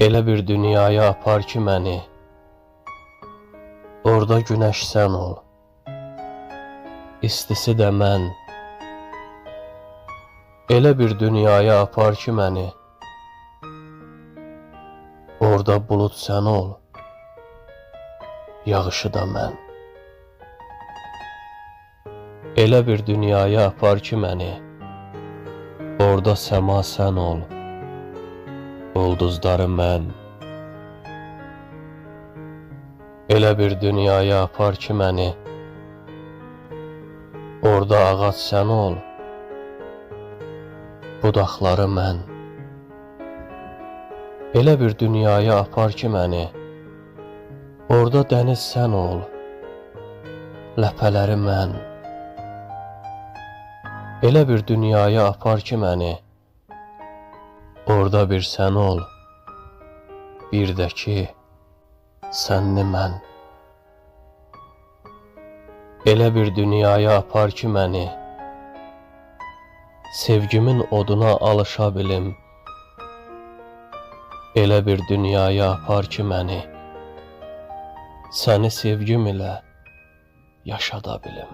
Elə bir dünyaya apar ki məni, orada günəş sən ol, istisi də mən. Elə bir dünyaya apar ki məni, orada bulud sən ol, yağışı da mən. Elə bir dünyaya apar ki məni, orada səma sən ol, ulduzları mən. Elə bir dünyaya apar ki məni, orada ağac sən ol, budaqları mən. Elə bir dünyaya apar ki məni, orada dəniz sən ol, ləpələri mən. Elə bir dünyaya apar ki məni, orada bir sən ol, bir də ki, sənli mən. Elə bir dünyaya apar ki məni, sevgimin oduna alışa bilim. Elə bir dünyaya apar ki məni, səni sevgim ilə yaşada bilim.